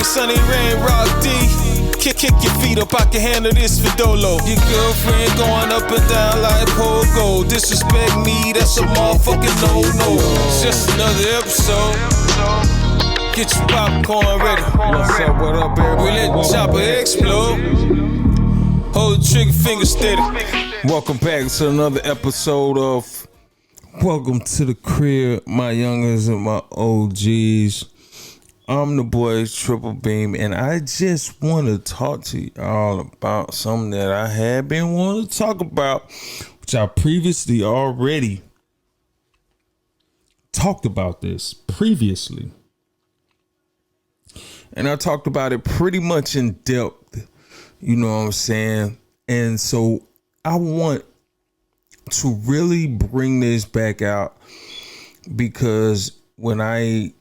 Sunny Rain, Rock D. Kick your feet up, I can handle this for Dolo. Your girlfriend going up and down like pogo. Disrespect me, that's a motherfucking no-no. It's just another episode. Get your popcorn ready. What's up, what up, everybody? We let the chopper explode. Hold the trigger finger steady. Welcome back to another episode of Welcome to the Crib, my youngers and my OGs. I'm the boy Triple Beam, and I just want to talk to y'all about something that I had been wanting to talk about, which I previously already talked about this previously. And I talked about it pretty much in depth, you know what I'm saying? And so I want to really bring this back out because when I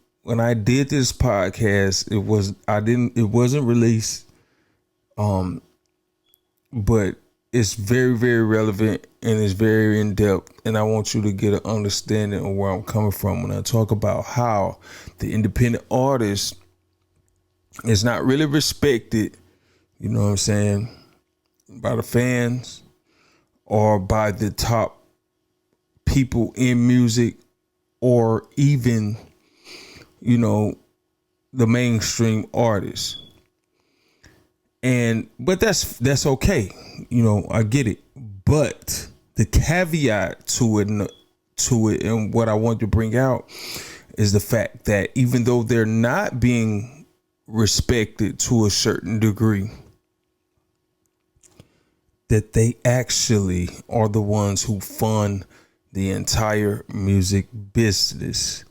did this podcast, it wasn't released, but it's very, very relevant and it's very in depth. And I want you to get an understanding of where I'm coming from when I talk about how the independent artist is not really respected, you know what I'm saying, by the fans or by the top people in music or even, you know, the mainstream artists. But that's okay. You know, I get it. But the caveat to it and what I want to bring out is the fact that even though they're not being respected to a certain degree, that they actually are the ones who fund the entire music business.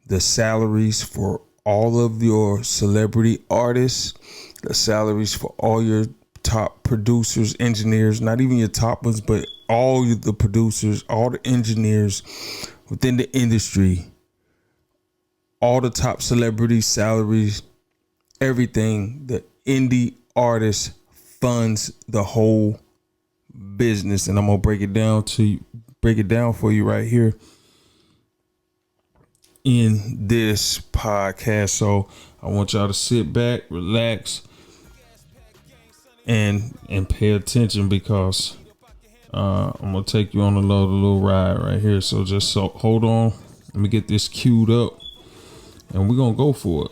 The salaries for all of your celebrity artists, the salaries for all your top producers, engineers, not even your top ones, but all the producers, all the engineers within the industry, all the top celebrity salaries, everything, the indie artist funds the whole business. And I'm gonna break it down for you right here in this podcast. So I want y'all to sit back, relax, and pay attention because I'm gonna take you on a little ride right here. So hold on, let me get this queued up and we're gonna go for it.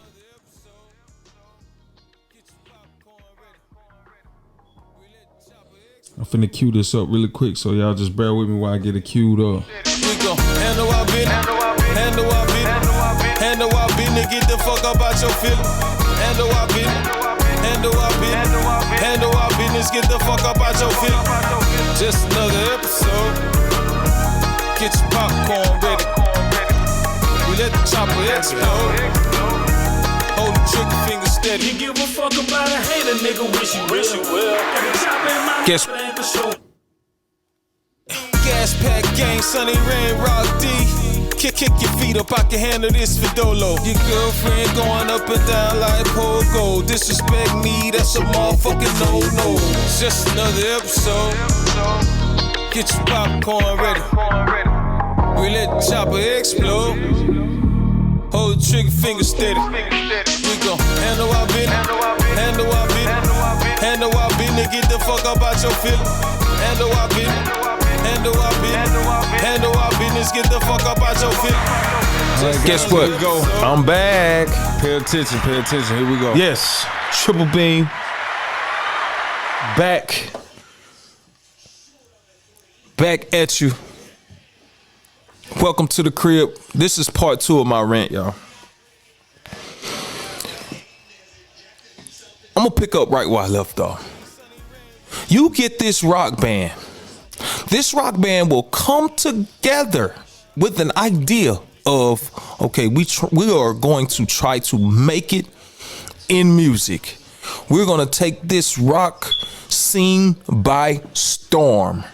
I'm finna cue this up really quick, so y'all just bear with me while I get it queued up. We gon' handle our business, get the fuck up out your feelings. Handle our business, get the fuck up out your feelings. Just another episode. Get your popcorn ready. We let the chopper explode. Hold the trigger finger steady. You give a fuck about a hater, nigga, wish you will. Guess Gas Pack Gang, Sunny Rain, Rock D. Kick your feet up, I can handle this for Dolo. Your girlfriend going up and down like pogo. Disrespect me, that's a motherfucking no-no. It's just another episode. Get your popcorn ready. We let the chopper explode. Hold the trigger finger steady. We gon' handle our business, get the fuck up out your feelings. Handle our business, get the fuck up out your feelings. Guess what? I'm back. Pay attention. Here we go. Yes, Triple Beam. Back at you. Welcome to the crib. This is part 2 of my rant, y'all. I'm gonna pick up right where I left off. You get this rock band. This rock band will come together with an idea of, okay, we are going to try to make it in music. We're gonna take this rock scene by storm.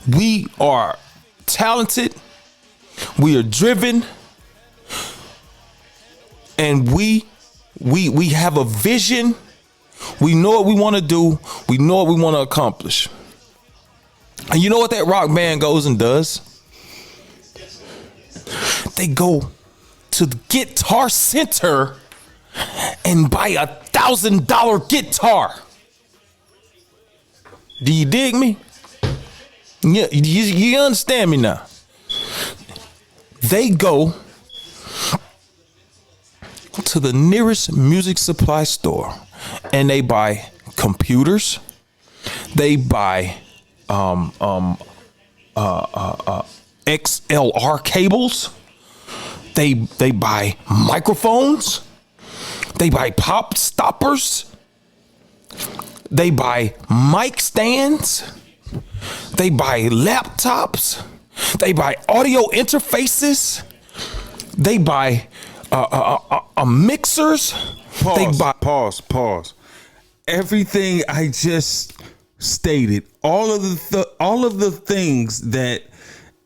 We are talented. We are driven, and we have a vision. We know what we want to do. We know what we want to accomplish. And you know what that rock band goes and does? They go to the Guitar Center and buy $100,000 guitar. Do you dig me? Yeah, you understand me now? They go to the nearest music supply store and they buy computers. They buy XLR cables. They buy microphones. They buy pop stoppers. They buy mic stands. They buy laptops. They buy audio interfaces. They buy mixers. Pause. Everything I just stated, all of the things that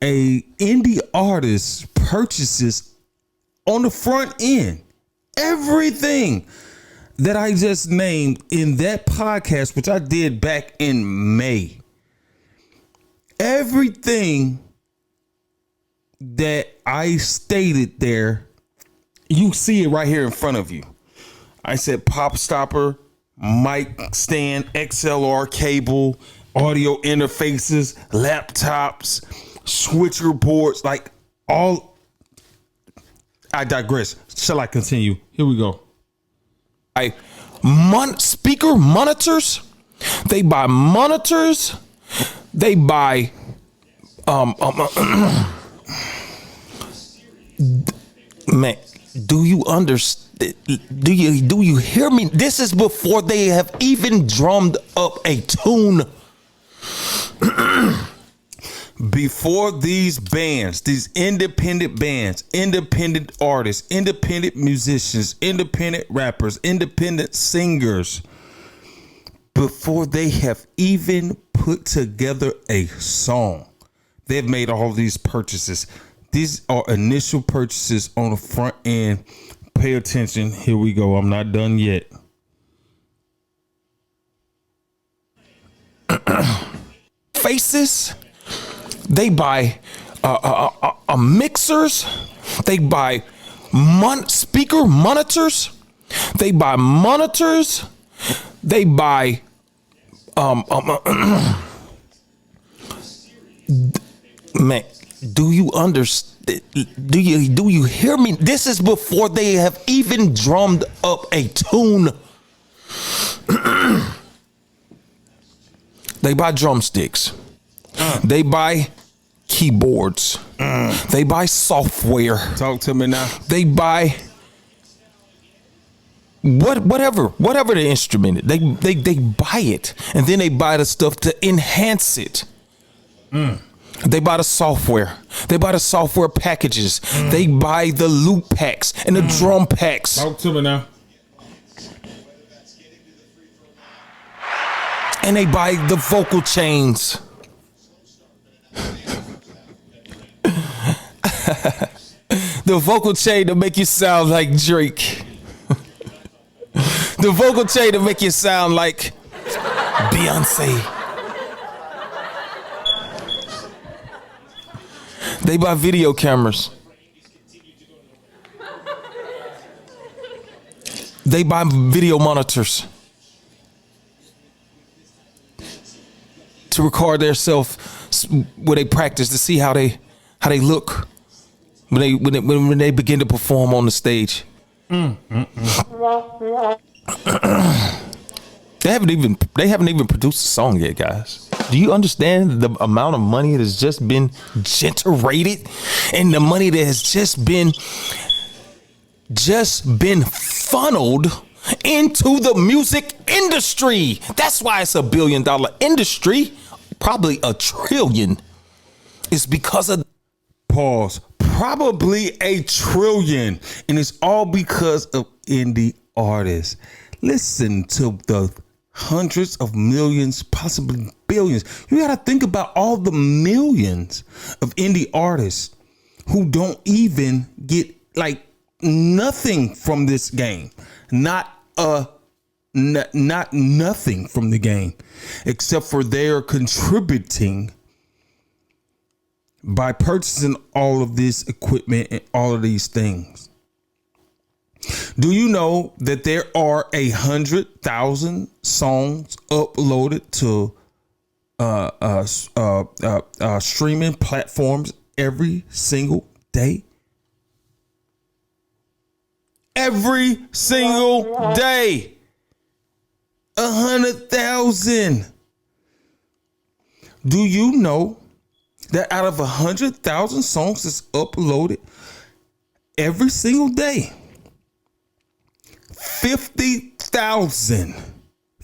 a indie artist purchases on the front end, everything that I just named in that podcast, which I did back in May, everything that I stated there, you see it right here in front of you. I said pop stopper, mic stand, XLR cable, audio interfaces, laptops, switcher boards, like all. I digress. Shall I continue? Here we go. Speaker monitors. They buy monitors. They buy man, do you understand? Do you hear me? This is before they have even drummed up a tune. Before these bands, these independent bands, independent artists, independent musicians, independent rappers, independent singers, before they have even put together a song, they've made all these purchases. These are initial purchases on the front end. Pay attention. Here we go. I'm not done yet. Faces. They buy mixers. They buy speaker monitors. They buy monitors. They buy man, do you understand? Do you hear me? This is before they have even drummed up a tune. They buy drumsticks. They buy keyboards. They buy software. Talk to me now. They buy whatever the instrument is. They buy it, and then they buy the stuff to enhance it. They buy the software. They buy the software packages. They buy the loop packs and the drum packs. Talk to me now. And they buy the vocal chains. The vocal chain to make you sound like Drake. The vocal chain to make you sound like Beyonce. They buy video cameras. They buy video monitors to record themselves where they practice to see how they look when they begin to perform on the stage. They haven't even produced a song yet, guys. Do you understand the amount of money that has just been generated and the money that has just been funneled into the music industry? That's why it's $1 billion industry, probably $1 trillion. It's because of Pause. Probably $1 trillion, and it's all because of indie artists. Listen to the hundreds of millions, possibly billions. You got to think about all the millions of indie artists who don't even get like nothing from this game. Not nothing from the game, except for they're contributing by purchasing all of this equipment and all of these things. Do you know that there are 100,000 songs uploaded to streaming platforms every single day? Every single day. 100,000. Do you know that out of 100,000 songs that's uploaded every single day, 50,000,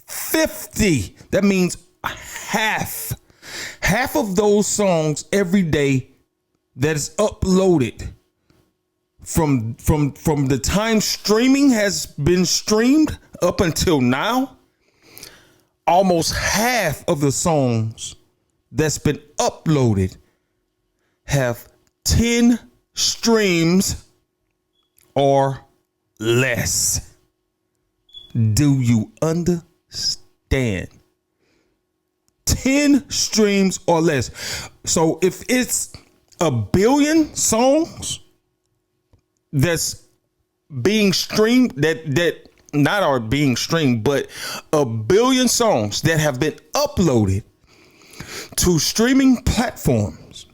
50, that means half of those songs every day that is uploaded from the time streaming has been streamed up until now, almost half of the songs that's been uploaded have 10 streams or less. Do you understand? 10 streams or less. So if it's a billion songs that's being streamed, that not are being streamed, but a billion songs that have been uploaded to streaming platforms,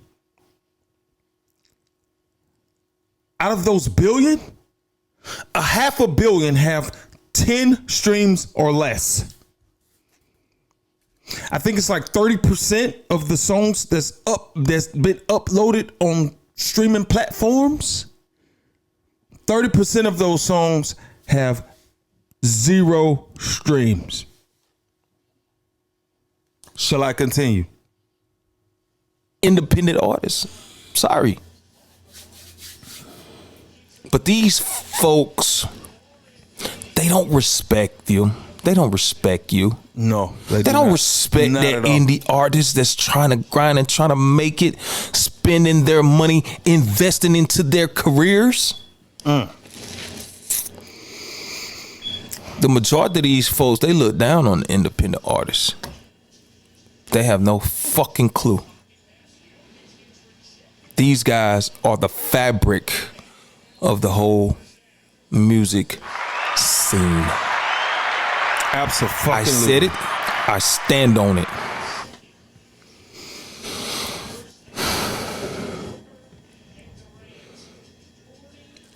out of those billion, a half a billion have 10 streams or less. I think it's like 30% of the songs that's been uploaded on streaming platforms. 30% of those songs have 0 streams. Shall I continue? Independent artists. Sorry. But these folks, they don't respect you. They don't respect you. No, they don't respect that indie artist that's trying to grind and trying to make it, spending their money, investing into their careers. The majority of these folks, they look down on the independent artists. They have no fucking clue. These guys are the fabric of the whole music scene. Absolutely. I said it. I stand on it.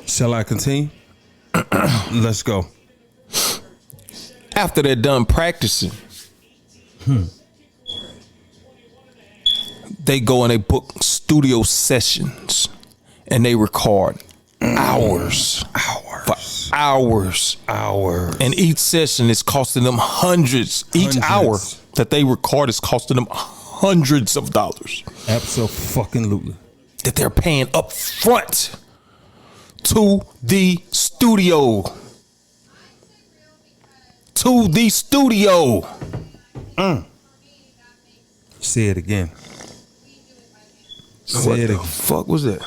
Shall I continue? Let's go. After they're done practicing, they go and they book studio sessions and they record hours. And each session is costing them hundreds. Each hour that they record is costing them hundreds of dollars. Absolutely. That they're paying up front to the studio. To the studio. Say it again. What the fuck was that?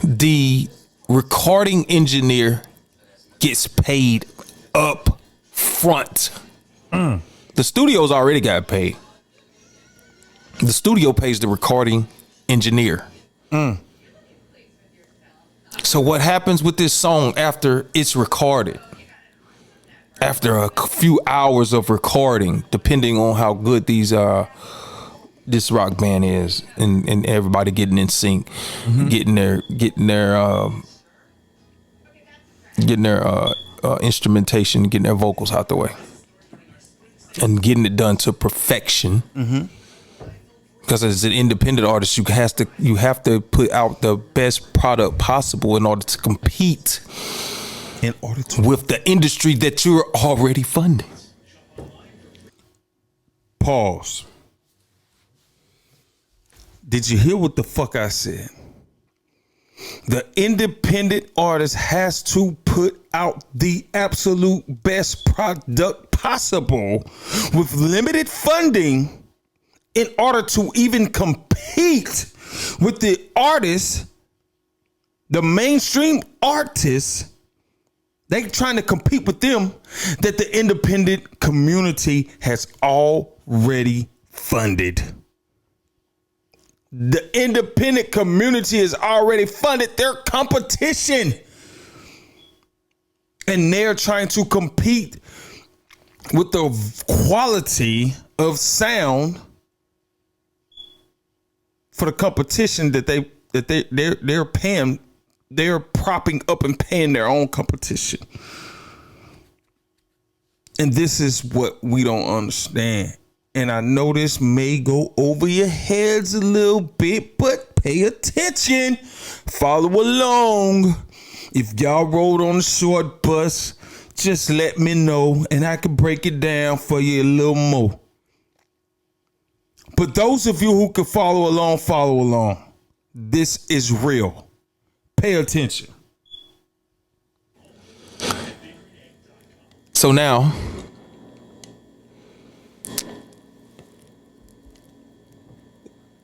The recording engineer gets paid up front. The studio's already got paid. The studio pays the recording engineer. So what happens with this song after it's recorded? After a few hours of recording, depending on how good this rock band is, and everybody getting in sync, getting their instrumentation, getting their vocals out the way, and getting it done to perfection. Because as an independent artist, you have to put out the best product possible in order to compete with the industry that you're already funding. Pause. Did you hear what the fuck I said? The independent artist has to put out the absolute best product possible with limited funding in order to even compete with the artists, the mainstream artists. They trying to compete with them that the independent community has already funded. The independent community has already funded their competition. And they're trying to compete with the quality of sound for the competition that they're paying. They're propping up and paying their own competition. And this is what we don't understand. And I know this may go over your heads a little bit, but pay attention. Follow along. If y'all rode on the short bus, just let me know and I can break it down for you a little more. But those of you who can follow along, follow along. This is real. Pay attention. So now,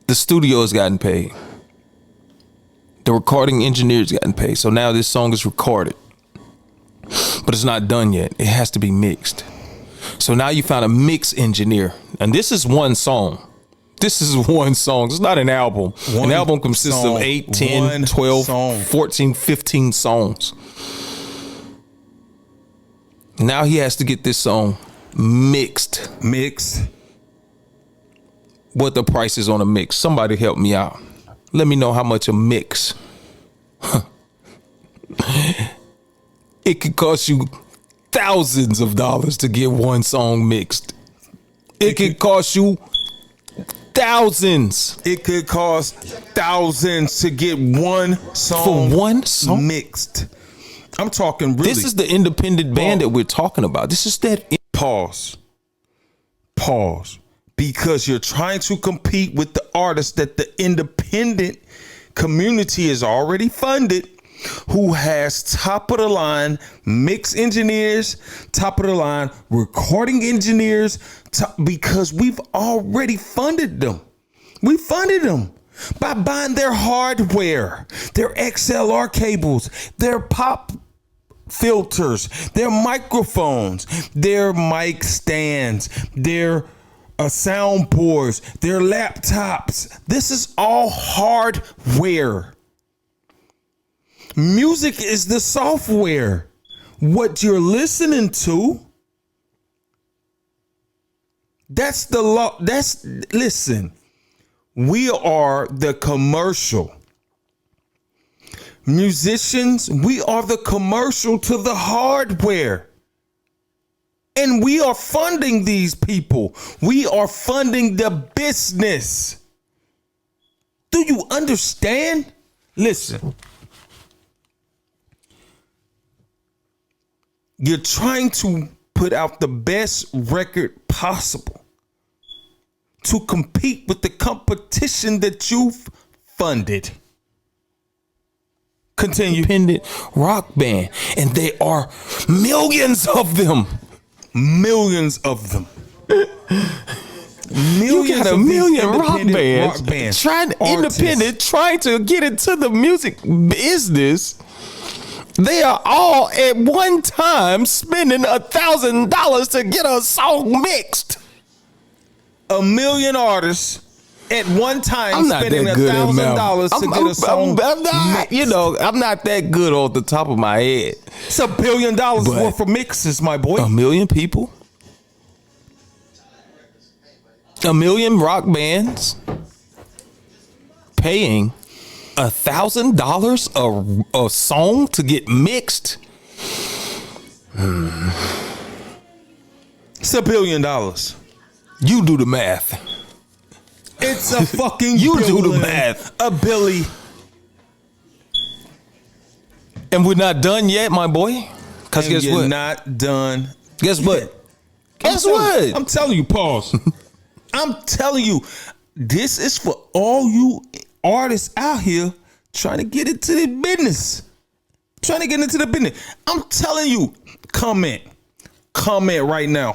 the studio has gotten paid. The recording engineer's gotten paid. So now this song is recorded, but it's not done yet. It has to be mixed. So now you found a mix engineer, and this is one song. This is one song. It's not an album. An album consists of 8, 10, 12, 14, 15 songs. Now he has to get this song mixed. What the price is on a mix? Somebody help me out. Let me know how much a mix. It could cost you thousands of dollars to get one song mixed. It could cost you thousands. It could cost thousands to get one song for one song mixed. I'm talking really. This is the independent band that we're talking about. This is that. Pause. Because you're trying to compete with the artists that the independent community is already funded, who has top of the line mix engineers, top of the line recording engineers, because we've already funded them. We funded them by buying their hardware, their XLR cables, their pop filters, their microphones, their mic stands, their soundboards, their laptops. This is all hardware. Music is the software. What you're listening to, that's the law. Listen, we are the commercial. Musicians, we are the commercial to the hardware. And we are funding these people. We are funding the business. Do you understand? Listen. You're trying to put out the best record possible to compete with the competition that you've funded. Continue. Independent rock band. And there are millions of them. Millions of them. You got a million rock bands trying to get into the music business. They are all at one time spending $1,000 to get a song mixed. A million artists at one time spending $1,000 to get a song mixed. I'm not that good off the top of my head. It's $1 billion worth of mixes, my boy. A million people. A million rock bands paying $1,000 a song to get mixed. It's $1 billion. You do the math. It's a fucking you billion. Do the math. A Billy. And we're not done yet, my boy. Because guess what? Not done. Guess what? Guess what? I'm telling you, pause. I'm telling you, this is for all you artists out here trying to get into the business. I'm telling you, comment right now.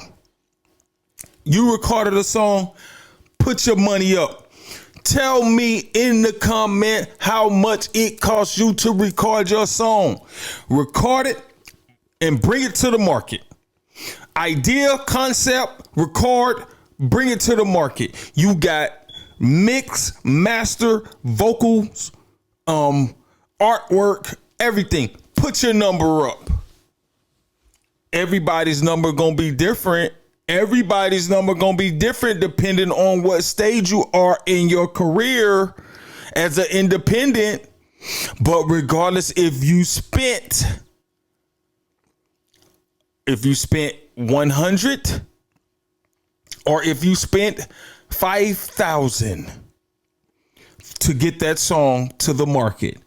You recorded a song, put your money up. Tell me in the comment how much it costs you to record your song. Record it and bring it to the market. Idea, concept, record, bring it to the market. You got mix, master, vocals, artwork, everything. Put your number up. Everybody's number gonna be different. Everybody's number gonna be different depending on what stage you are in your career as an independent. But regardless, if you spent 100 or if you spent 5,000 to get that song to the market,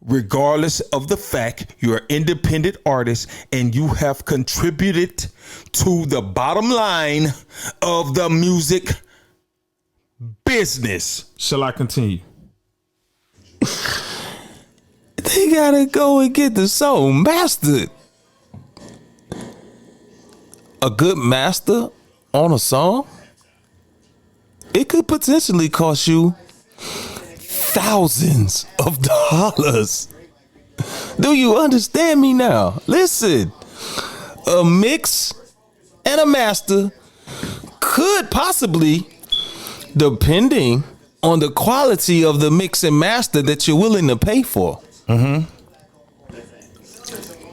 regardless of the fact you're an independent artist and you have contributed to the bottom line of the music business. Shall I continue? They gotta go and get the song mastered. A good master on a song, it could potentially cost you thousands of dollars. Do you understand me now? Listen, a mix and a master could possibly, depending on the quality of the mix and master that you're willing to pay for,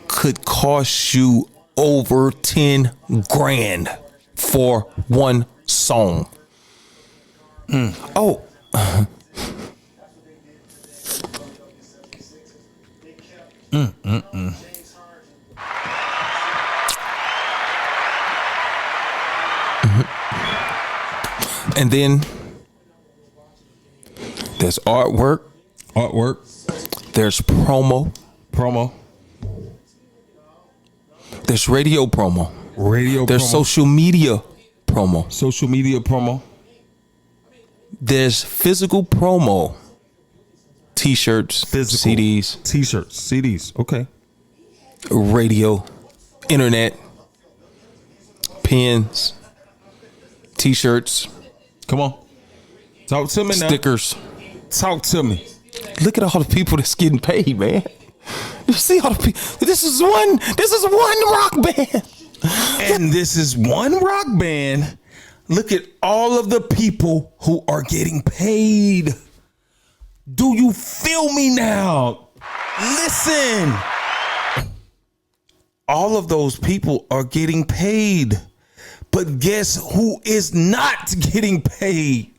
could cost you over 10 grand for one song. Oh. And then there's artwork. There's promo. There's radio promo. There's social media promo. There's physical promo. T-shirts, CDs. Okay. Radio, internet, pins, T-shirts. Come on. Talk to me now. Stickers. Talk to me. Look at all the people that's getting paid, man. You see all the people. This is one rock band. And this is one rock band. Look at all of the people who are getting paid. Do you feel me now? Listen. All of those people are getting paid. But guess who is not getting paid?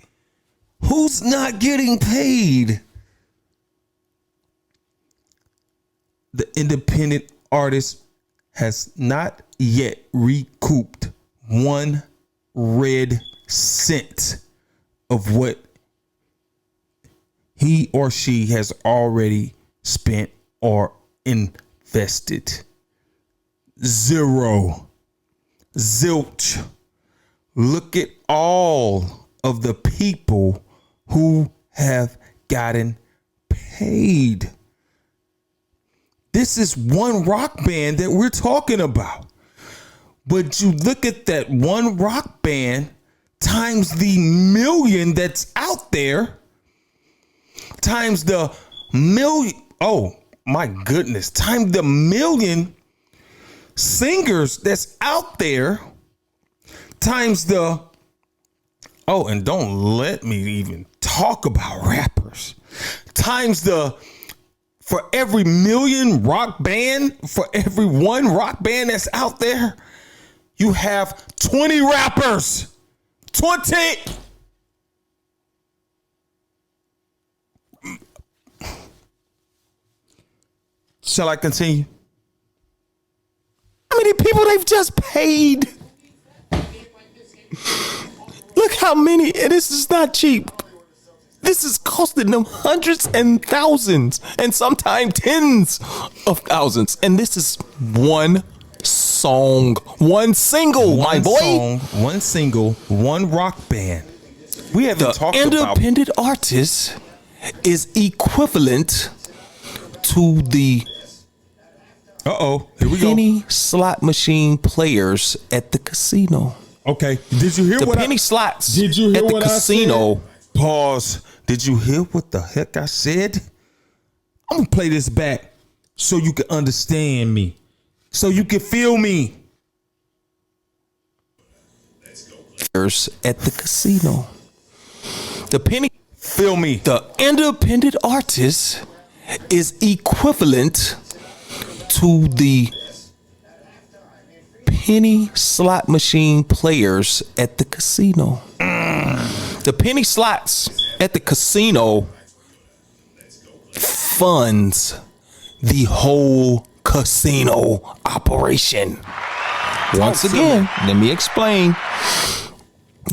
Who's not getting paid? The independent artist has not yet recouped 1 red cent of what he or she has already spent or invested. Zero. Zilch. Look at all of the people who have gotten paid. This is one rock band that we're talking about. But you look at that one rock band times the million that's out there, times the million, oh my goodness, times the million singers that's out there, times the, oh, and don't let me even talk about rappers, times the, for every million rock band, for every one rock band that's out there, you have 20 rappers. 20. Shall I continue? How many people they've just paid? Look how many, and this is not cheap. This is costing them hundreds and thousands and sometimes tens of thousands. And this is one song, one single, my boy. One single, one rock band. We haven't talked about. The independent artist is equivalent to the here we penny slot machine players at the casino. Okay. Did you hear the what penny slots Did you hear at the what casino? I said? Pause. Did you hear what the heck I said? I'm gonna play this back so you can understand me, so you can feel me. At the casino. The penny, Feel me. the independent artist is equivalent to the penny slot machine players at the casino. The penny slots at the casino funds the whole casino operation. Once again, let me explain.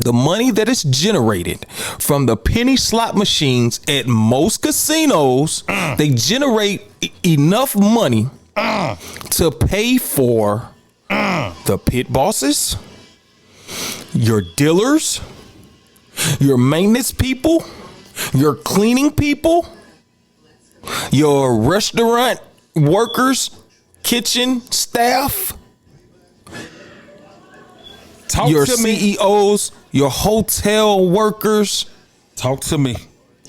The money that is generated from the penny slot machines at most casinos, they generate enough money to pay for the pit bosses, your dealers, your maintenance people, your cleaning people, your restaurant workers, kitchen staff, your CEOs, your hotel workers. Talk to me.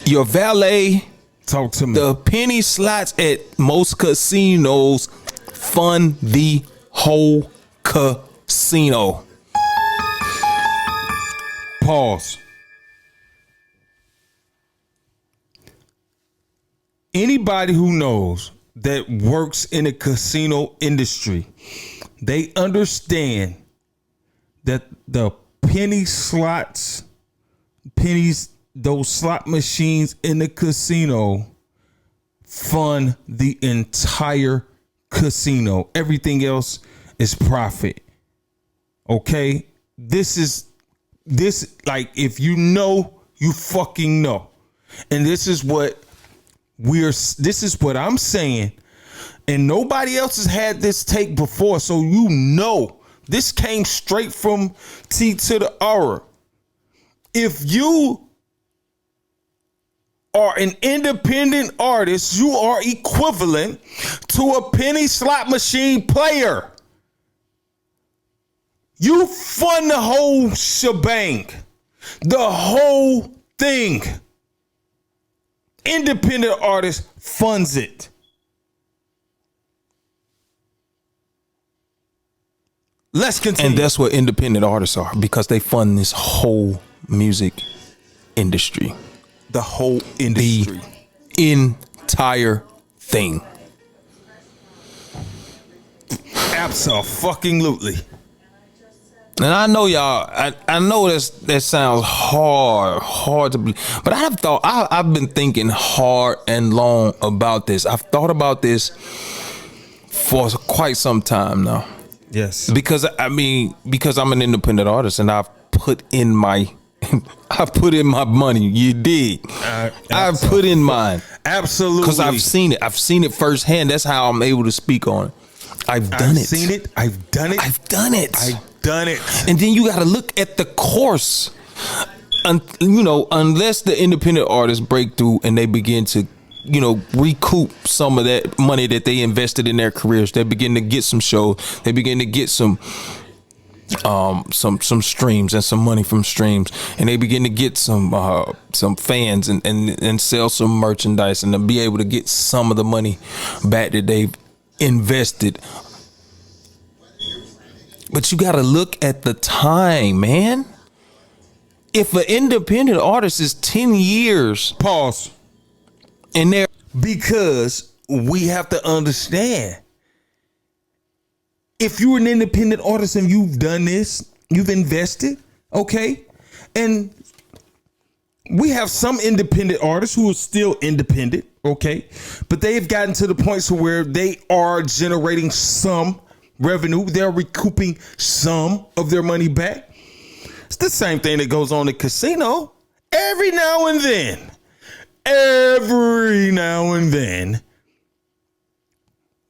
Your valet. Talk to me. The penny slots at most casinos fund the whole casino. Pause. Anybody who knows that works in the casino industry, they understand that the those slot machines in the casino fund the entire casino. Everything else is profit. Okay? This like, if you know, you fucking know. And this is what I'm saying. And nobody else has had this take before, so you know. This came straight from T to the R. If you are an independent artist, you are equivalent to a penny slot machine player. You fund the whole shebang, the whole thing. Independent artist funds it. Let's continue. And that's what independent artists are, because they fund this whole music industry. The whole industry. The entire thing. Absolutely. And I know y'all, I know that sounds hard to believe, but I've been thinking hard and long about this. I've thought about this for quite some time now. Yes. Because I'm an independent artist, and I've put in my money. You dig? I've put in mine. Absolutely. Because I've seen it. I've seen it firsthand. That's how I'm able to speak on it. I've done it. Seen it. I've done it. I've done it. Done it. And then you got to look at the course. Unless the independent artists break through and they begin to, recoup some of that money that they invested in their careers, they begin to get some shows. They begin to get some streams and some money from streams, and they begin to get some fans and sell some merchandise, and to be able to get some of the money back that they've invested. But you got to look at the time, man. If an independent artist is 10 years, pause, and they're, because we have to understand, if you're an independent artist and you've done this, you've invested, okay, and we have some independent artists who are still independent, okay, but they've gotten to the point to where they are generating some revenue. They're recouping some of their money back. It's the same thing that goes on in the casino. Every now and then,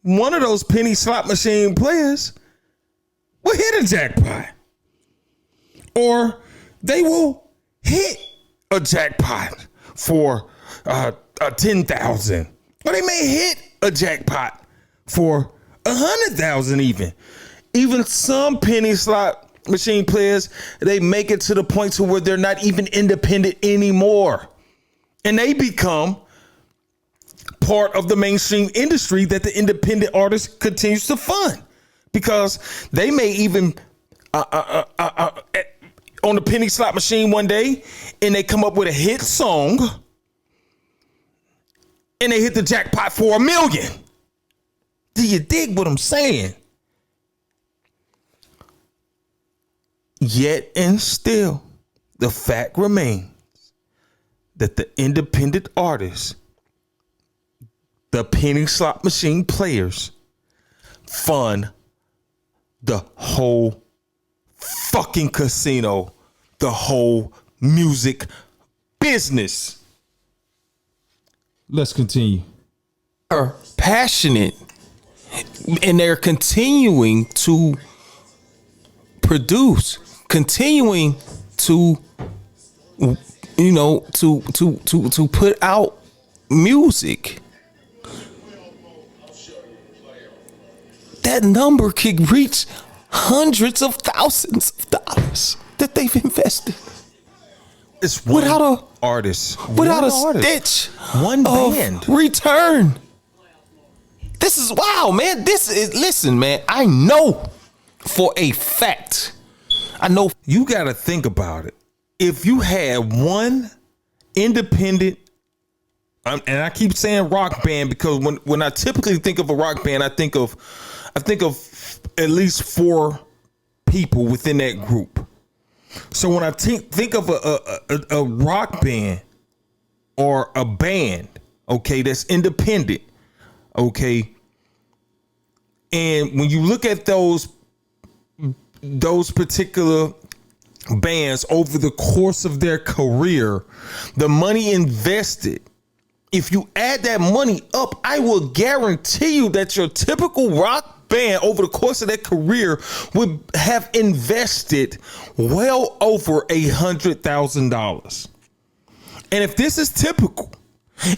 one of those penny slot machine players will hit a jackpot, or they will hit a jackpot for 10,000, or they may hit a jackpot for 100,000. Even some penny slot machine players, they make it to the point to where they're not even independent anymore, and they become part of the mainstream industry that the independent artist continues to fund, because they may even on the penny slot machine one day and they come up with a hit song and they hit the jackpot for $1 million. Do you dig what I'm saying? Yet and still, the fact remains that the independent artists, the penny slot machine players, fund the whole fucking casino, the whole music business. Let's continue. Are passionate and they're continuing to produce, continuing to, you know, to put out music. That number could reach hundreds of thousands of dollars that they've invested. It's one without a artist, without one a artist. stitch One of band. return. This is wow, man. This is, listen, man. I know for a fact. I know You got to think about it. If you had one independent, and I keep saying rock band because when I typically think of a rock band, I think of at least 4 people within that group. So when I think of a rock band or a band, okay, that's independent, okay, and when you look at those particular bands over the course of their career, the money invested, if you add that money up, I will guarantee you that your typical rock band over the course of their career would have invested well over $100,000. And if this is typical,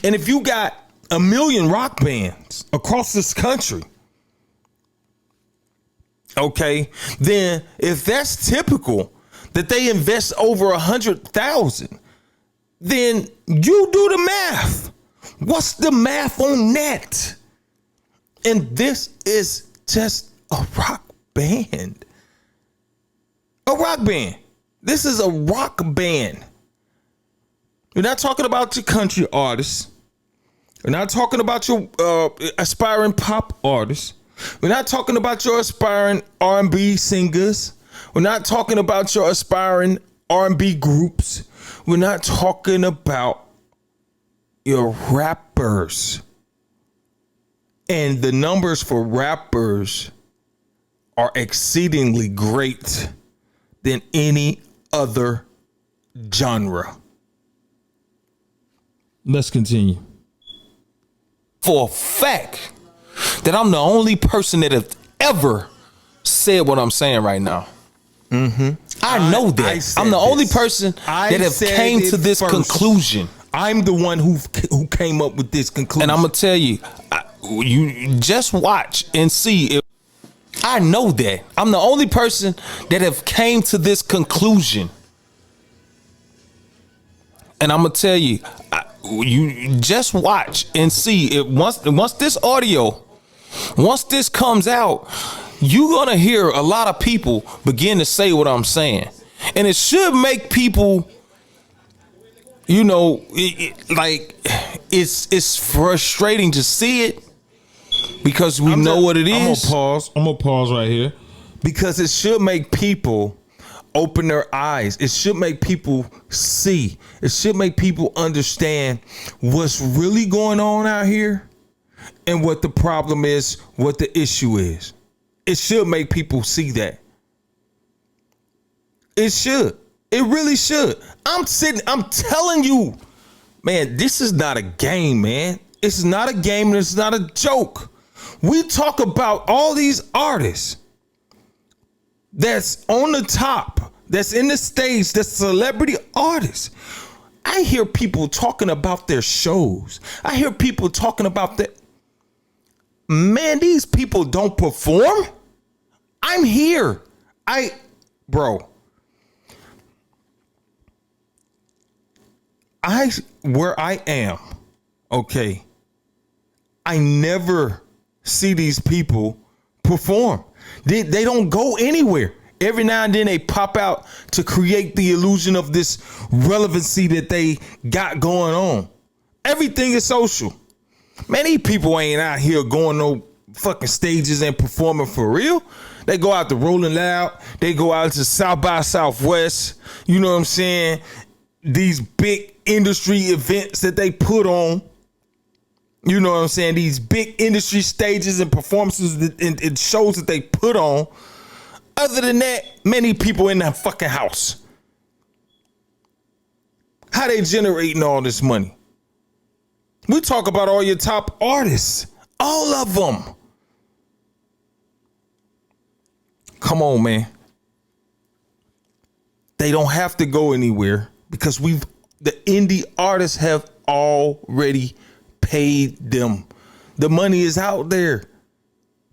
and if you got 1 million rock bands across this country, okay, then if that's typical that they invest over 100,000, then you do the math. What's the math on that? And this is just a rock band. A rock band. This is a rock band. We're not talking about your country artists. We're not talking about your aspiring pop artists. We're not talking about your aspiring R&B singers. We're not talking about your aspiring R&B groups. We're not talking about your rappers. And the numbers for rappers are exceedingly great than any other genre. Let's continue. For a fact that I'm the only person that have ever said what I'm saying right now. I know that. I'm the only person that have came to this conclusion. I'm the one who came up with this conclusion. And I'm gonna tell you, you just watch and see. If I know that I'm the only person that have came to this conclusion. And I'm gonna tell you, you just watch and see. It once this audio, once this comes out, you're gonna hear a lot of people begin to say what I'm saying, and it should make people, you know, it's frustrating to see it because we know what it is. I'm gonna pause right here because it should make people open their eyes. It should make people see. It should make people understand what's really going on out here and what the problem is, what the issue is. It should make people see that. It should. It really should. I'm telling you, man, this is not a game, man. It's not a game and it's not a joke. We talk about all these artists that's on the top, that's in the stage, that's celebrity artists. I hear people talking about their shows. I hear people talking about that. Man, these people don't perform. I'm here. Where I am, okay, I never see these people perform. They don't go anywhere. Every now and then they pop out to create the illusion of this relevancy that they got going on. Everything is social. Man, these people ain't out here going no fucking stages and performing for real. They go out to Rolling Loud. They go out to South by Southwest. You know what I'm saying? These big industry events that they put on. You know what I'm saying? These big industry stages and performances and shows that they put on. Other than that, many people in that fucking house. How they generating all this money? We talk about all your top artists. All of them. Come on, man. They don't have to go anywhere because the indie artists have already paid them. The money is out there.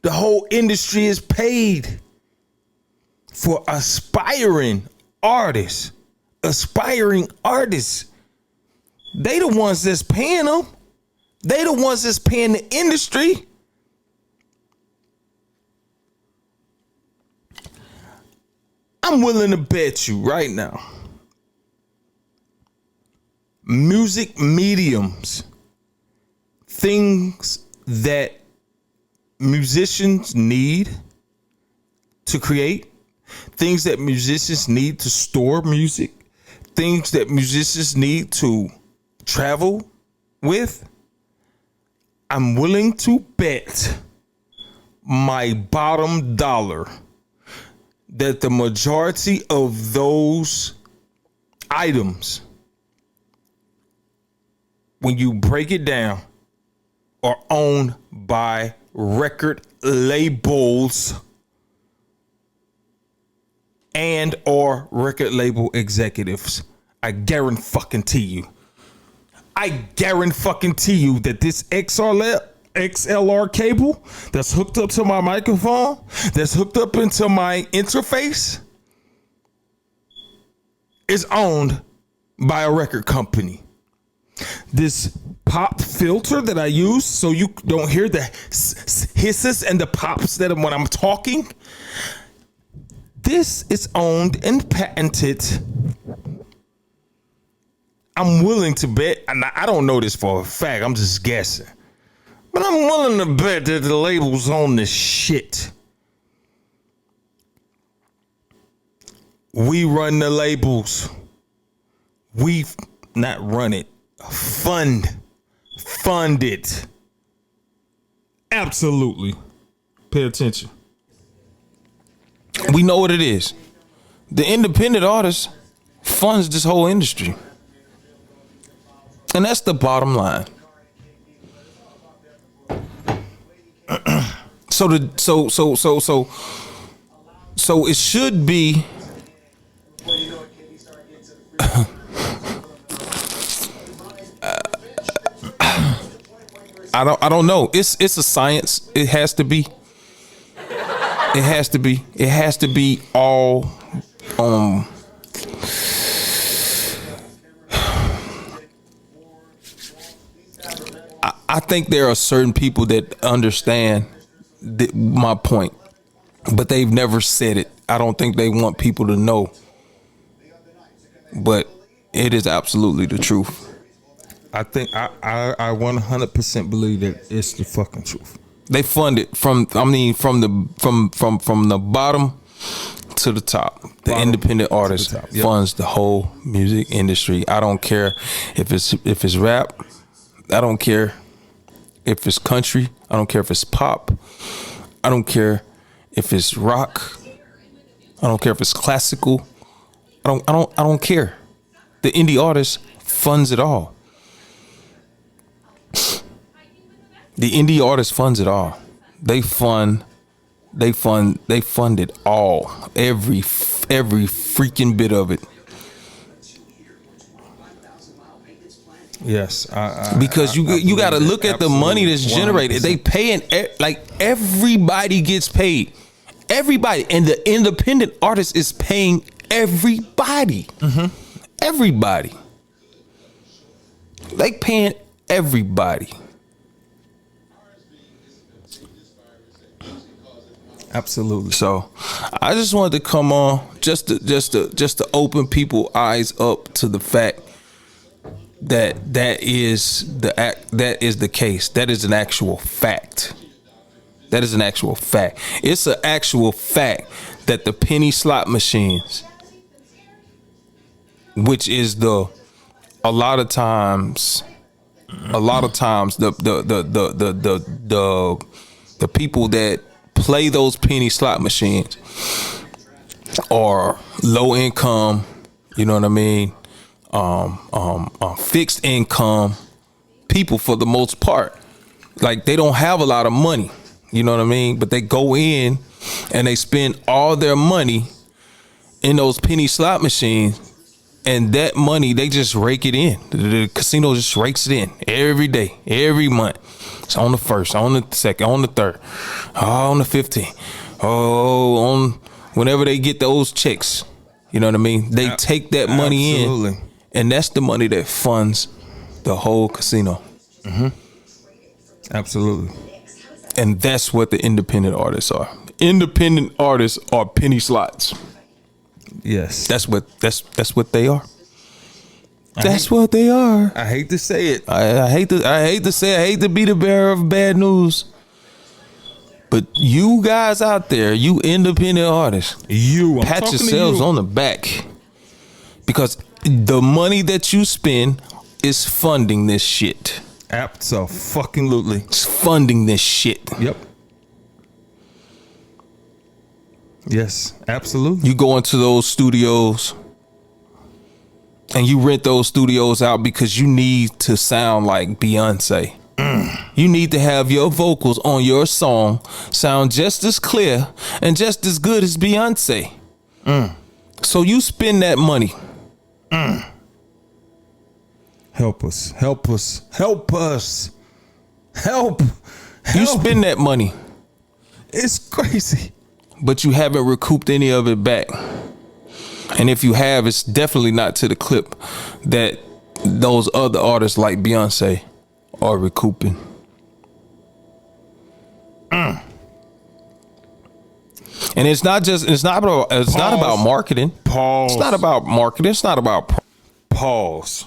The whole industry is paid for aspiring artists. Aspiring artists. They the ones that's paying them. They the ones that's paying the industry. I'm willing to bet you right now. Music mediums, things that musicians need to create, things that musicians need to store music, things that musicians need to travel with. I'm willing to bet my bottom dollar that the majority of those items, when you break it down, are owned by record labels and or record label executives. I guarantee you. I guarantee you that this XLR cable that's hooked up to my microphone, that's hooked up into my interface, is owned by a record company. This pop filter that I use so you don't hear the hisses and the pops that when I'm talking, this is owned and patented. I'm willing to bet, and I don't know this for a fact, I'm just guessing, but I'm willing to bet that the labels own this shit. We run the labels. We not run it. Fund it. Absolutely. Pay attention. We know what it is. The independent artist funds this whole industry. And that's the bottom line. So it should be I don't know. It's a science. It has to be. It has to be. It has to be all I think there are certain people that understand my point, but they've never said it. I don't think they want people to know, but it is absolutely the truth. I think I 100% believe that it's the fucking truth. They fund it from the bottom to the top. The independent artist funds the whole music industry. I don't care if it's rap. I don't care if it's country. I don't care if it's pop. I don't care if it's rock. I don't care if it's classical. I don't care. The indie artist funds it all. The indie artist funds it all. They fund it all. Every freaking bit of it. Yes, because you got to look at the money that's generated. 100%. They paying like everybody gets paid. Everybody, and the independent artist is paying everybody. Mm-hmm. Everybody. They paying everybody. Absolutely. So I just wanted to come on just to open people's eyes up to the fact that is the case. That is an actual fact. That is an actual fact. It's an actual fact that the penny slot machines, which is a lot of times the people that play those penny slot machines are low income, you know what I mean? Fixed income people for the most part. Like, they don't have a lot of money, you know what I mean? But they go in and they spend all their money in those penny slot machines, and that money, they just rake it in. The casino just rakes it in every day, every month. It's on the 1st, on the 2nd, on the 3rd, on the 15th, on whenever they get those checks. You know what I mean? They take that money in, and that's the money that funds the whole casino. Mm-hmm. Absolutely. And that's what the independent artists are. Independent artists are penny slots. Yes. That's what they are. That's what they are. I hate to say it. I hate to say it. I hate to be the bearer of bad news. But you guys out there, you independent artists, pat yourselves on the back, because the money that you spend is funding this shit. Absolutely. It's funding this shit. Yep. Yes, absolutely. You go into those studios and you rent those studios out because you need to sound like Beyonce. You need to have your vocals on your song sound just as clear and just as good as Beyonce. So you spend that money. Help us. Help us. Help us. Help. You spend that money. It's crazy. But you haven't recouped any of it back. And if you have, it's definitely not to the clip that those other artists like Beyonce are recouping. And it's not about marketing. Pause. It's not about marketing. It's not about pause.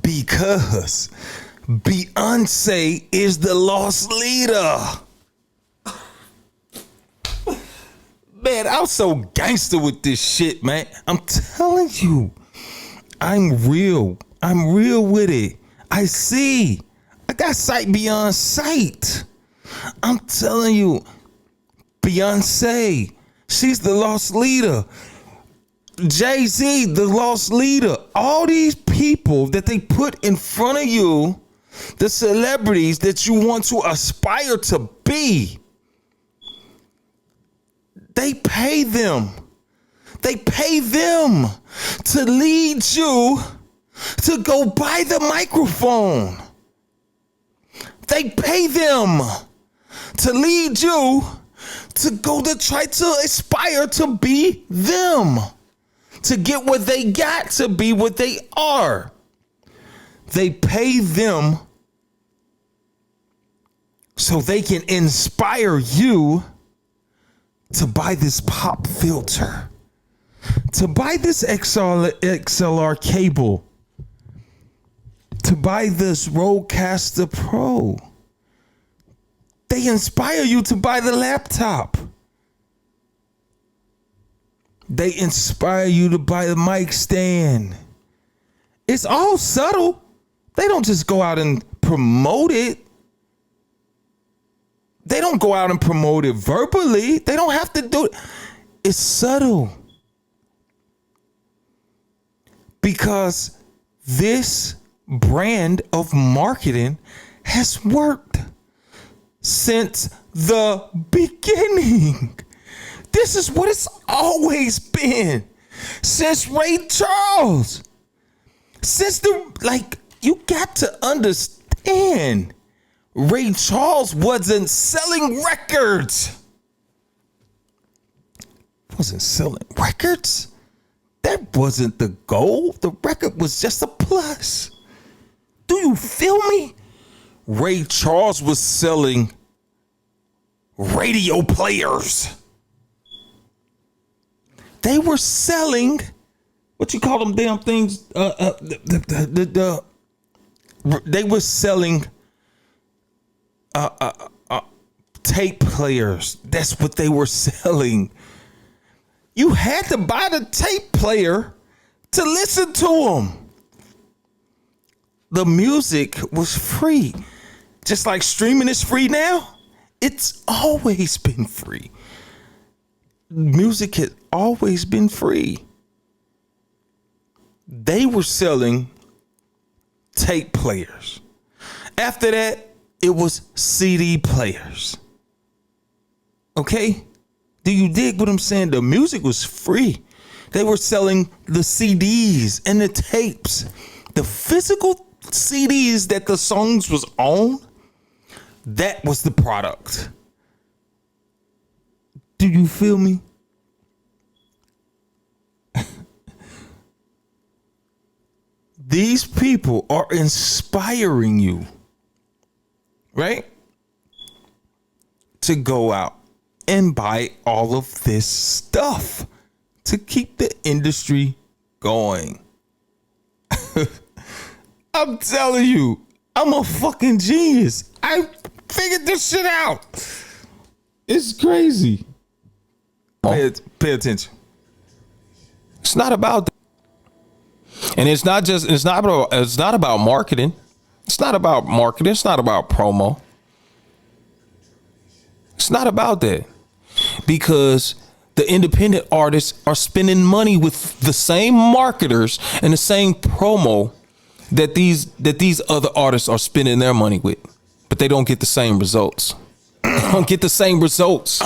Because Beyonce is the lost leader. Man, I'm so gangster with this shit, man. I'm telling you. I'm real. I'm real with it. I see. I got sight beyond sight. I'm telling you. Beyonce, she's the lost leader. Jay-Z, the lost leader. All these people that they put in front of you, the celebrities that you want to aspire to be, they pay them. They pay them to lead you to go buy the microphone. They pay them to lead you to go to try to aspire to be them, to get what they got, to be what they are. They pay them so they can inspire you to buy this pop filter, to buy this XLR cable, to buy this Rodecaster Pro. They inspire you to buy the laptop. They inspire you to buy the mic stand. It's all subtle. They don't just go out and promote it. They don't go out and promote it verbally. They don't have to do it. It's subtle. Because this brand of marketing has worked since the beginning. This is what it's always been. Since Ray Charles. You got to understand, Ray Charles wasn't selling records. Wasn't selling records? That wasn't the goal. The record was just a plus. Do you feel me? Ray Charles was selling radio players. They were selling, what you call them damn things? They were selling tape players. That's what they were selling. You had to buy the tape player to listen to them. The music was free. Just like streaming is free now, it's always been free. Music has always been free. They were selling tape players. After that, it was CD players. Okay? Do you dig what I'm saying? The music was free. They were selling the CDs and the tapes. The physical CDs that the songs was on, that was the product. Do you feel me? These people are inspiring you, right? To go out and buy all of this stuff to keep the industry going. I'm telling you, I'm a fucking genius. I figured this shit out. It's crazy. Pay attention. It's not about and it's not about marketing. It's not about marketing. It's not about promo. It's not about that. Because the independent artists are spending money with the same marketers and the same promo that these other artists are spending their money with. But they don't get the same results. They don't get the same results.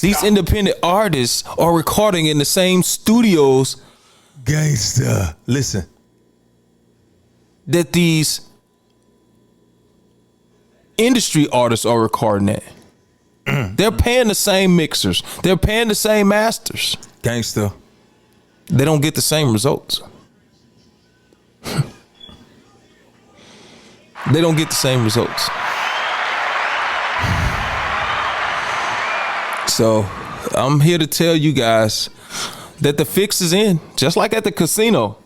These independent artists are recording in the same studios. Gangsta. Listen. That these industry artists are recording at. They're paying the same mixers. They're paying the same masters. Gangsta. They don't get the same results. They don't get the same results. So I'm here to tell you guys that the fix is in. Just like at the casino.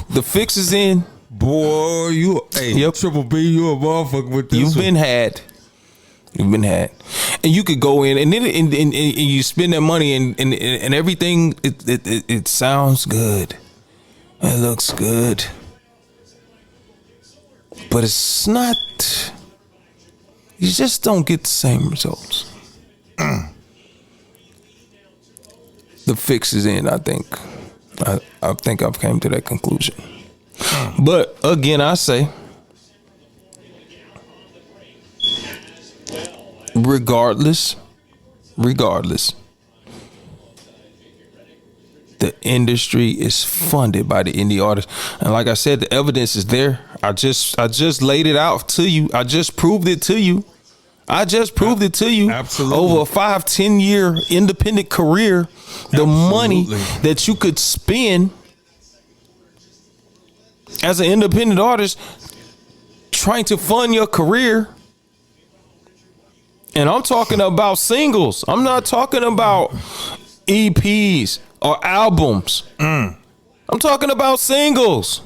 The fix is in. Boy, Triple B, you a motherfucker with this. You've been had. And you could go in and then and you spend that money and everything. It sounds good. It looks good. But it's not. You just don't get the same results. The fix is in, I think. I think I've came to that conclusion. But again, I say, regardless, the industry is funded by the indie artists. And like I said, the evidence is there. I just laid it out to you. I just proved it to you. Absolutely. Over a 5-10 year independent career, the money that you could spend as an independent artist trying to fund your career. And I'm talking about singles. I'm not talking about EPs or albums. I'm talking about singles.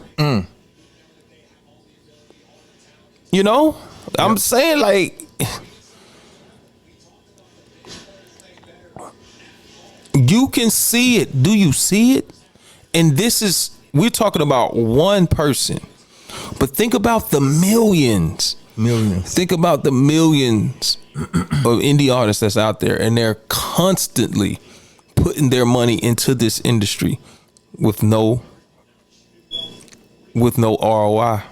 You know, I'm saying, like, you can see it. Do you see it? And we're talking about one person, but think about the millions. Think about the millions of indie artists that's out there, and they're constantly putting their money into this industry with no ROI.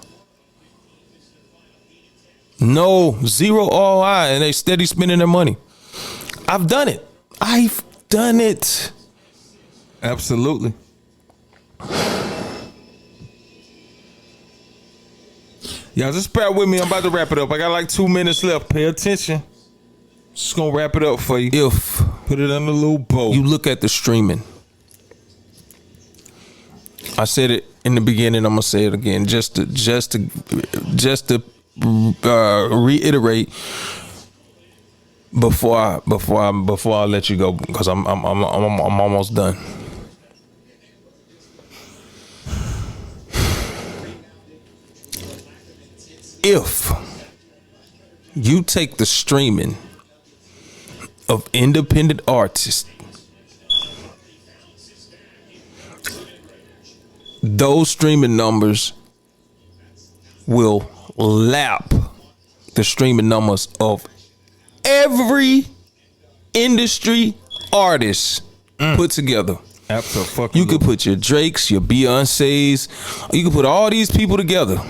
Zero ROI, and they steady spending their money. I've done it. Absolutely. Y'all just bear with me. I'm about to wrap it up. I got like 2 minutes left. Pay attention. Just gonna wrap it up for you. Put it on a little bow. You look at the streaming. I said it in the beginning. I'm gonna say it again, just to reiterate. before I let you go, because I'm almost done. If you take the streaming of independent artists, those streaming numbers will lap the streaming numbers of every industry artist put together. Absolutely. You could put your Drakes, your Beyoncés, you could put all these people together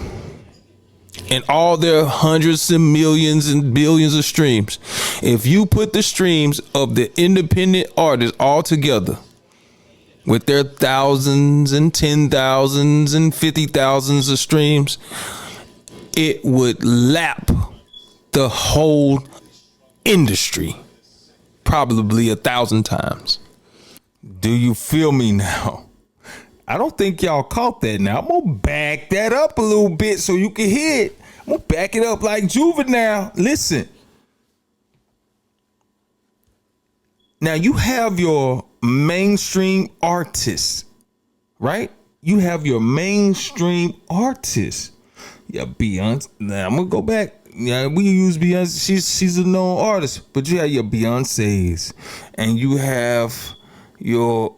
and all their hundreds and millions and billions of streams. If you put the streams of the independent artists all together with their thousands and 10,000s and 50,000s of streams, it would lap the whole industry probably 1,000 times. Do you feel me now? I don't think y'all caught that now. I'm gonna back that up a little bit so you can hear it. I'm gonna back it up like Juvenile. Listen. Now you have your mainstream artists, right? You have your mainstream artists. Yeah, Beyonce. Now I'm gonna go back. Yeah, we use Beyonce. She's a known artist, but you have your Beyoncés, and you have your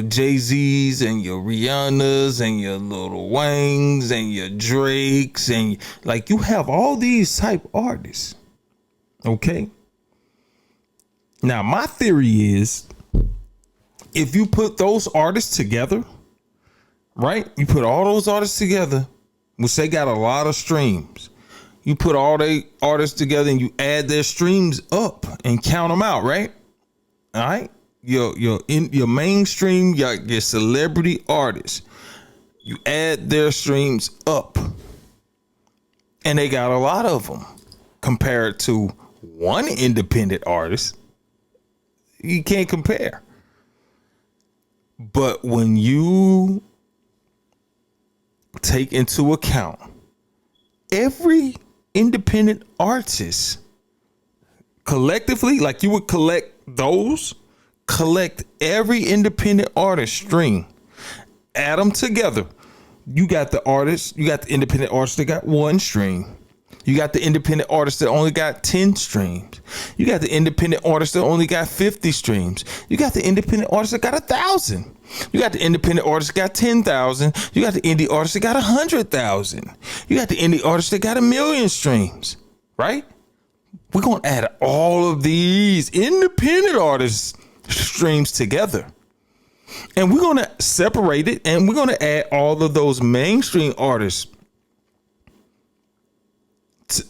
Jay-Z's and your Rihanna's and your Lil Wayne's and your Drake's, and like you have all these type artists. Okay. Now my theory is, if you put those artists together, right? You put all those artists together, which they got a lot of streams. You put all the artists together and you add their streams up and count them out, right? All right, your mainstream, your celebrity artists, you add their streams up, and they got a lot of them compared to one independent artist. You can't compare. But when you take into account every independent artist collectively, like you would collect every independent artist string, add them together. You got the artists, you got the independent artists that got one string. You got the independent artists that only got 10 streams. You got the independent artists that only got 50 streams. You got the independent artists that got 1,000. You got the independent artists that got 10,000. You got the indie artists that got 100,000. You got the indie artists that got 1,000,000 streams, right? We're going to add all of these independent artists streams together. And we're going to separate it, and we're going to add all of those mainstream artists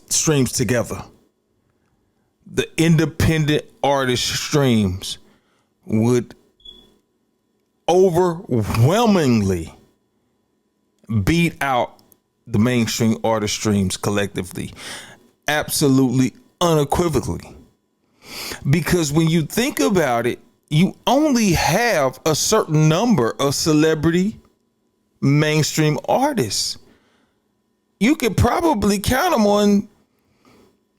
streams together. The independent artist streams would overwhelmingly beat out the mainstream artist streams collectively. Absolutely, unequivocally. Because when you think about it, you only have a certain number of celebrity mainstream artists. You could probably count them on,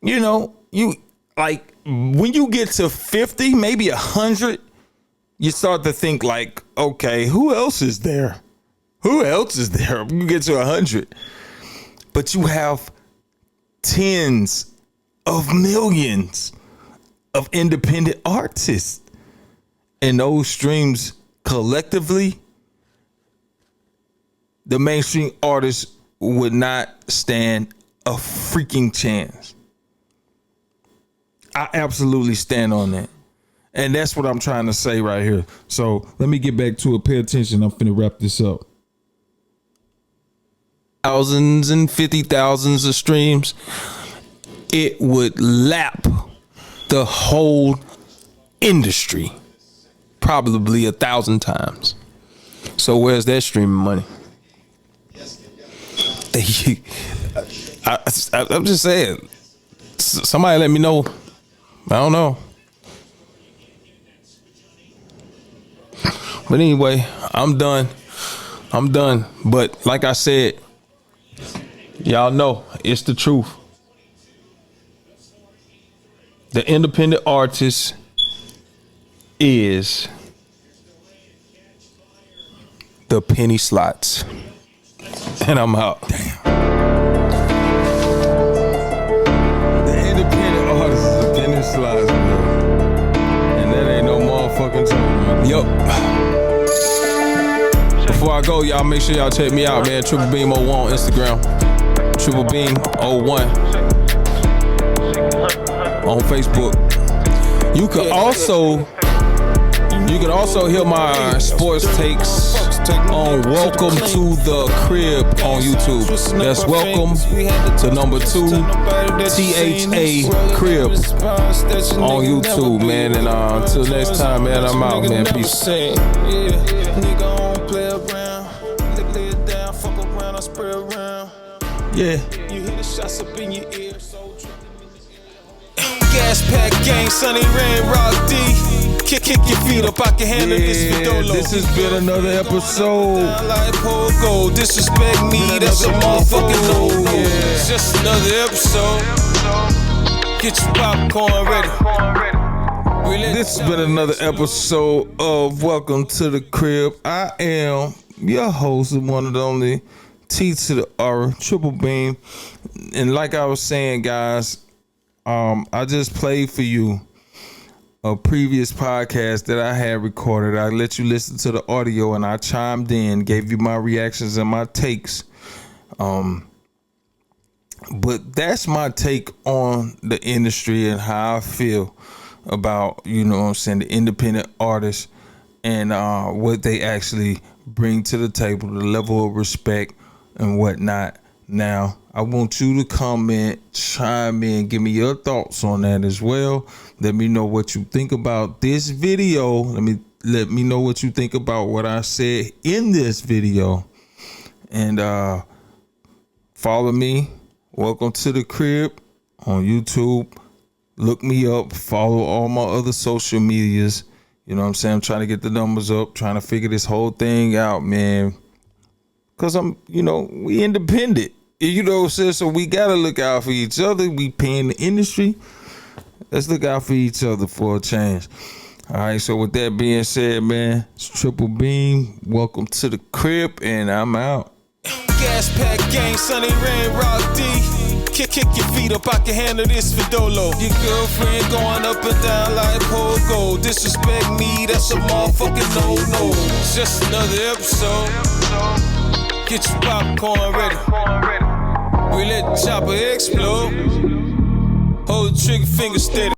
you like when you get to 50, maybe 100, you start to think like, okay, who else is there? Who else is there? You get to 100, but you have tens of millions of independent artists, and those streams collectively, the mainstream artists would not stand a freaking chance. I absolutely stand on that. And that's what I'm trying to say right here. So let me get back to it. Pay attention. I'm finna wrap this up. Thousands and 50,000s of streams, it would lap the whole industry probably 1,000 times. So where's that streaming money? I'm just saying. Somebody let me know. I don't know. But anyway, I'm done. But like I said, y'all know it's the truth. The independent artist is the penny slots. And I'm out. Damn. The independent artist is the penny slots, bro. And that ain't no motherfucking joke. Yup. Before I go, y'all make sure y'all check me out, man. Triple Beam 01 on Instagram. Triple Beam 01 on Facebook. You can also hear my sports takes on Welcome to the Crib on YouTube. That's Welcome to number 2 THA Crib on YouTube, man. And until next time, man, I'm out, man. Peace. Yeah. You hear the shots up in your ear, so gas pack gang, Sunny Rain, Rock D. Kick your feet up, I can handle this for Dolo. This has been another episode. Like Pogo, disrespect me, that's a motherfucking no. It's just another episode. Get your popcorn ready. This has been another episode of Welcome to the Crib. I am your host, one and only T to the R, Triple Beam. And like I was saying, guys, I just played for you a previous podcast that I had recorded. I let you listen to the audio and I chimed in, gave you my reactions and my takes. But that's my take on the industry and how I feel about, you know what I'm saying, the independent artists and what they actually bring to the table, the level of respect and whatnot. Now, I want you to comment, chime in, give me your thoughts on that as well. Let me know what you think about this video. Let me know what you think about what I said in this video. And follow me. Welcome to the Crib on YouTube. Look me up. Follow all my other social medias. You know what I'm saying? I'm trying to get the numbers up, trying to figure this whole thing out, man. Because we independent. You know what I'm saying? So we got to look out for each other. We paying the industry. Let's look out for each other for a change. All right. So with that being said, man, it's Triple Beam. Welcome to the Crib, and I'm out. Gas pack gang, Sunny Rain, Rock D. Kick your feet up, I can handle this for Dolo. Your girlfriend going up and down like Pogo. Disrespect me, that's a motherfucking no. It's just another episode. Get your popcorn ready. We let the chopper explode. Hold the trigger finger steady.